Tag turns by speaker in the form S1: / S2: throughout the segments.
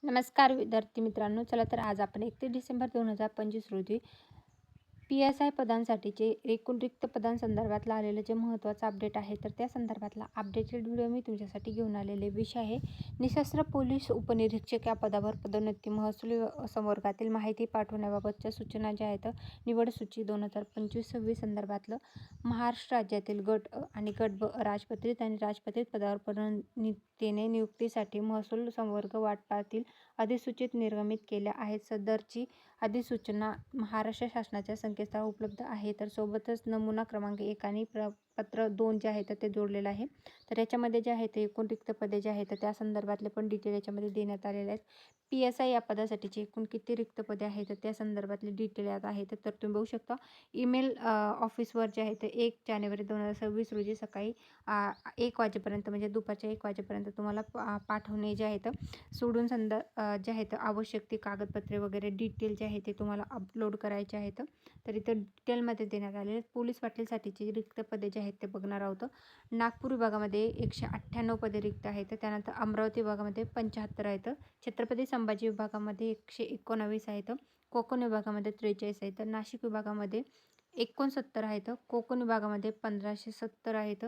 S1: नमस्कार विद्यार्थी मित्रांनो, चला तर आज आपण 31 डिसेंबर 2025 रोजी PSI पदांसाठीचे एकूण रिक्त पदांसंदर्भातला आलेलं जे महत्त्वाचं अपडेट आहे, तर त्या संदर्भातला अपडेटेड व्हिडिओ मी तुमच्यासाठी घेऊन आलेले. विषय आहे निशस्त्र पोलीस उपनिरीक्षक या पदावर पदोन्नती महसूल संवर्गातील माहिती पाठवण्याबाबतच्या सूचना ज्या आहेत, निवड सूची 2025-26 संदर्भातलं महाराष्ट्र राज्यातील गट आणि गट ब राजपत्रित आणि राजपत्रित पदावर पदोन्नतीने नियुक्तीसाठी महसूल संवर्ग वाटपातील अधिसूचित निर्गमित केल्या आहेत. सदरची अधिसूचना महाराष्ट्र शासनाच्या संकेतस्थळावर उपलब्ध आहे. तर सोबतच नमुना क्रमांक 1 आणि पत्र 2 जे आहे ते जोडलेलं आहे. तर याच्यामध्ये जे आहे ते एकूण रिक्त पदे जे आहेत त्या संदर्भातले पण डिटेल याच्यामध्ये देण्यात आलेले आहेत. PSI या पदासाठीचे एकूण किती रिक्त पदे आहेत तर त्या संदर्भातले डिटेल यात आहेत. तर तुम्ही बघू शकता ईमेल ऑफिसवर जे आहे ते 1 जानेवारी 2026 रोजी सकाळी 1 वाजेपर्यंत म्हणजे दुपारच्या 1 वाजेपर्यंत तुम्हाला पाठवणे जे आहेत सोडून जे आहेत आवश्यक ती कागदपत्रे वगैरे डिटेल जे आहे ते तुम्हाला अपलोड करायचे आहेत. तर इथं डिटेलमध्ये देण्यात आलेले पोलीस पाटीलसाठीची रिक्त पदे जे आहेत ते बघणार आहोत. नागपूर विभागामध्ये 198 पदे रिक्त आहेत. त्यानंतर अमरावती विभागामध्ये 75 आहेत. छत्रपती संभाजी विभागामध्ये 119 आहेत. कोकण विभागामध्ये 43 आहेत. नाशिक विभागामध्ये 69 आहेत. कोकण विभागामध्ये 1570 आहेत.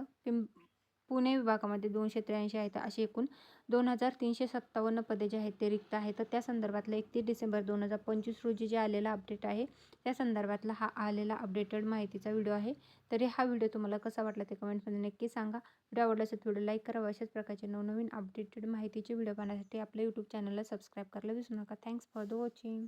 S1: पुणे विभागामध्ये 283 आहेत. अशी एकूण 2357 पदे जे आहेत ते रिक्त आहेत. तर त्या संदर्भातलं 31 डिसेंबर 2025 रोजी जे आलेला अपडेट आहे त्या संदर्भातला हा आलेला अपडेटेड माहितीचा व्हिडिओ आहे. तरी हा व्हिडिओ तुम्हाला कसा वाटला ते कमेंटमध्ये नक्की सांगा. व्हिडिओ आवडला असेल व्हिडिओ लाईक करा. अशाच प्रकारचे नवनवीन अपडेटेड माहितीचे व्हिडिओ पाहण्यासाठी आपल्या यूट्यूब चॅनलला सबस्क्राईब करायला विसरू नका. Thanks for the watching.